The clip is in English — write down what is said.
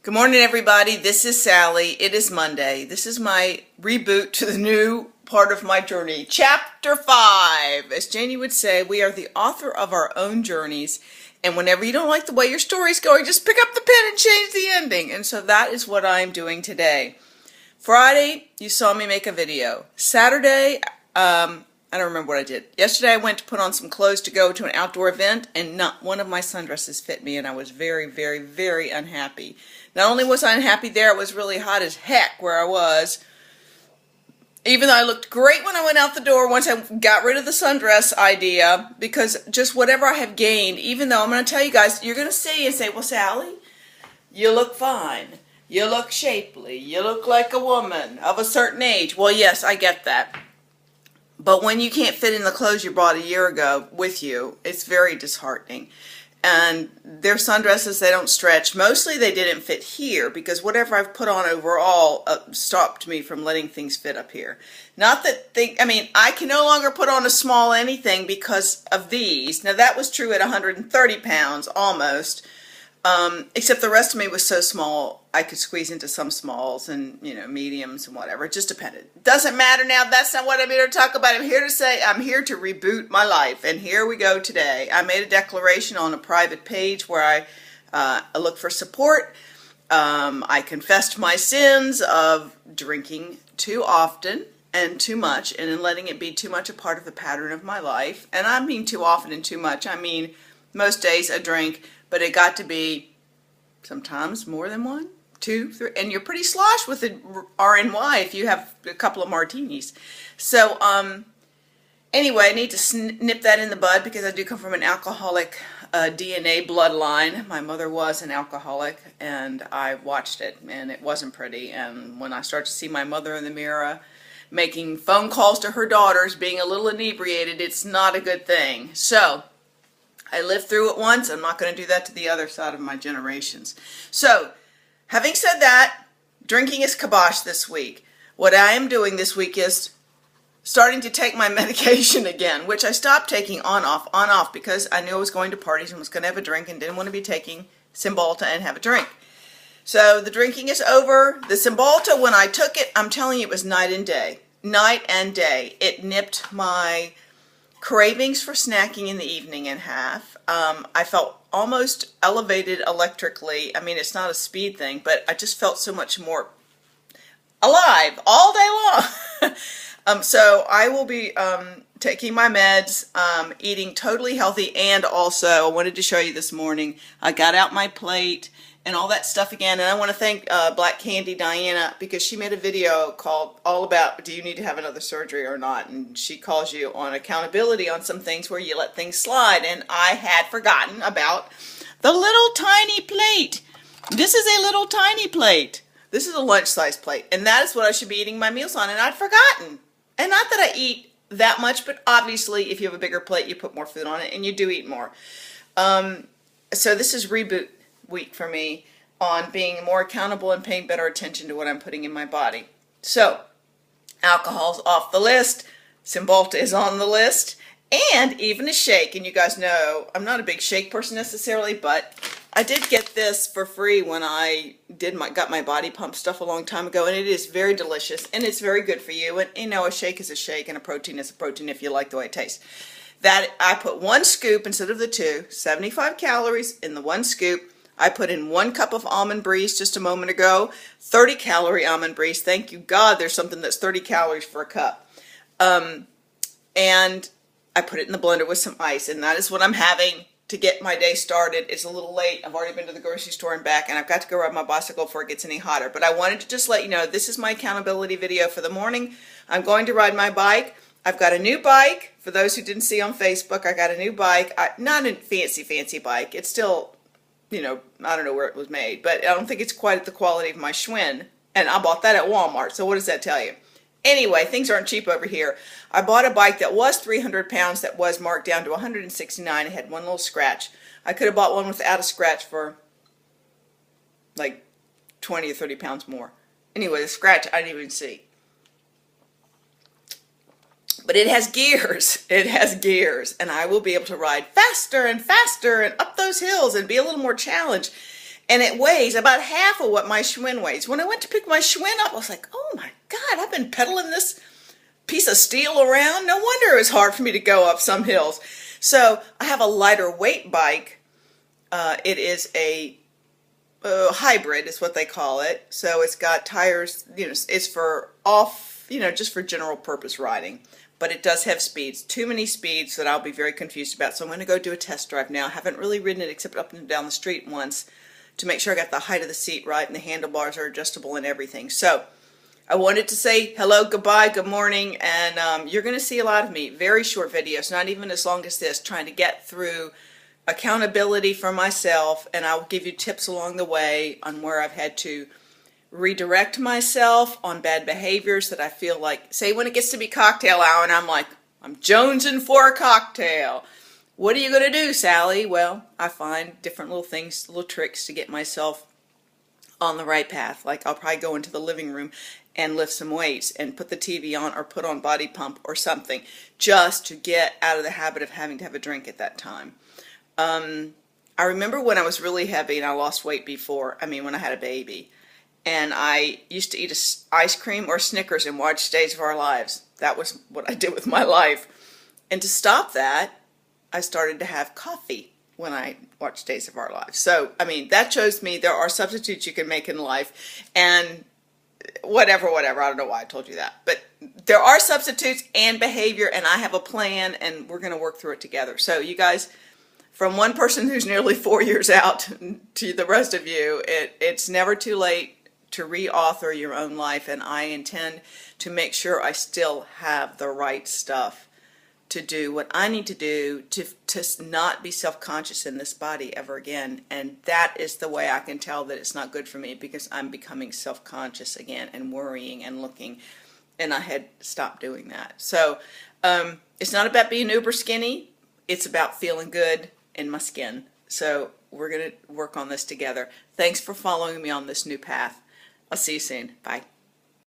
Good morning, everybody. This is Sally. It is Monday. This is my reboot to the new part of my journey. Chapter 5. As Janie would say, we are the author of our own journeys. And whenever you don't like the way your story's going, just pick up the pen and change the ending. And so that is what I'm doing today. Friday, you saw me make a video. Saturday, I don't remember what I did. Yesterday I went to put on some clothes to go to an outdoor event, and not one of my sundresses fit me, and I was very, very, very unhappy. Not only was I unhappy there, it was really hot as heck where I was. Even though I looked great when I went out the door once I got rid of the sundress idea, because just whatever I have gained, even though I'm going to tell you guys, you're going to see and say, well, Sally, you look fine. You look shapely. You look like a woman of a certain age. Well, yes, I get that. But when you can't fit in the clothes you bought a year ago with you, it's very disheartening. And their sundresses, they don't stretch. Mostly they didn't fit here because whatever I've put on overall stopped me from letting things fit up here. Not that I can no longer put on a small anything because of these. Now that was true at 130 pounds almost. Except the rest of me was so small, I could squeeze into some smalls and, mediums and whatever. It just depended. Doesn't matter now. That's not what I'm here to talk about. I'm here to reboot my life. And here we go today. I made a declaration on a private page where I look for support. I confessed my sins of drinking too often and too much, and in letting it be too much a part of the pattern of my life. And I mean too often and too much. I mean, most days I drink, but it got to be sometimes more than 1, 2, 3, and you're pretty sloshed with the RNY if you have a couple of martinis. So, anyway, I need to nip that in the bud because I do come from an alcoholic DNA bloodline. My mother was an alcoholic, and I watched it, and it wasn't pretty. And when I start to see my mother in the mirror making phone calls to her daughters, being a little inebriated, it's not a good thing. So I lived through it once. I'm not going to do that to the other side of my generations. So, having said that, drinking is kibosh this week. What I am doing this week is starting to take my medication again, which I stopped taking on, off, because I knew I was going to parties and was going to have a drink and didn't want to be taking Cymbalta and have a drink. So, the drinking is over. The Cymbalta, when I took it, I'm telling you, it was night and day. Night and day. It nipped my cravings for snacking in the evening in half. I felt almost elevated electrically. I mean, it's not a speed thing, but I just felt so much more alive all day long. So I will be taking my meds, eating totally healthy, and also I wanted to show you this morning, I got out my plate and all that stuff again. And I want to thank Black Candy Diana, because she made a video called all about, do you need to have another surgery or not? And she calls you on accountability on some things where you let things slide. And I had forgotten about the little tiny plate. This is a little tiny plate. This is a lunch-sized plate. And that is what I should be eating my meals on. And I'd forgotten. And not that I eat that much, but obviously if you have a bigger plate, you put more food on it and you do eat more. So this is reboot week for me on being more accountable and paying better attention to what I'm putting in my body. So, alcohol's off the list, Cymbalta is on the list, and even a shake. And you guys know I'm not a big shake person necessarily, but I did get this for free when I got my body pump stuff a long time ago, and it is very delicious and it's very good for you. And a shake is a shake and a protein is a protein if you like the way it tastes. That I put 1 scoop instead of the 2, 75 calories in the 1 scoop. I put in 1 cup of almond breeze just a moment ago, 30 calorie almond breeze. Thank you God there's something that's 30 calories for a cup. And I put it in the blender with some ice, and that is what I'm having to get my day started. It's a little late. I've already been to the grocery store and back, and I've got to go ride my bicycle before it gets any hotter. But I wanted to just let you know, this is my accountability video for the morning. I'm going to ride my bike. I've got a new bike. For those who didn't see on Facebook, I got a new bike. Not a fancy bike. It's still, I don't know where it was made, but I don't think it's quite at the quality of my Schwinn. And I bought that at Walmart, so what does that tell you? Anyway, things aren't cheap over here. I bought a bike that was 300 pounds that was marked down to 169. It had 1 little scratch. I could have bought one without a scratch for like 20 or 30 pounds more. Anyway, the scratch I didn't even see. But it has gears. It has gears. And I will be able to ride faster and faster and up those hills and be a little more challenged. And it weighs about half of what my Schwinn weighs. When I went to pick my Schwinn up, I was like, oh my God, I've been pedaling this piece of steel around. No wonder it was hard for me to go up some hills. So I have a lighter weight bike. It is a hybrid is what they call it. So it's got tires, it's for just for general purpose riding. But it does have speeds, too many speeds that I'll be very confused about. So I'm going to go do a test drive now. I haven't really ridden it except up and down the street once to make sure I got the height of the seat right and the handlebars are adjustable and everything. So I wanted to say hello, goodbye, good morning, and you're going to see a lot of me. Very short videos, not even as long as this, trying to get through accountability for myself, and I'll give you tips along the way on where I've had to redirect myself on bad behaviors that I feel like, say when it gets to be cocktail hour and I'm like, I'm jonesing for a cocktail. What are you going to do, Sally? Well, I find different little things, little tricks to get myself on the right path. Like I'll probably go into the living room and lift some weights and put the TV on or put on Body Pump or something just to get out of the habit of having to have a drink at that time. I remember when I was really heavy and I lost weight before, when I had a baby. And I used to eat ice cream or Snickers and watch Days of Our Lives. That was what I did with my life. And to stop that, I started to have coffee when I watched Days of Our Lives. So, that shows me there are substitutes you can make in life. And whatever, I don't know why I told you that. But there are substitutes and behavior, and I have a plan, and we're going to work through it together. So, you guys, from one person who's nearly 4 years out to the rest of you, it's never too late to re-author your own life, and I intend to make sure I still have the right stuff to do what I need to do to not be self-conscious in this body ever again. And that is the way I can tell that it's not good for me, because I'm becoming self-conscious again and worrying and looking, and I had stopped doing that. So it's not about being uber skinny, it's about feeling good in my skin. So we're going to work on this together. Thanks for following me on this new path. I'll see you soon. Bye.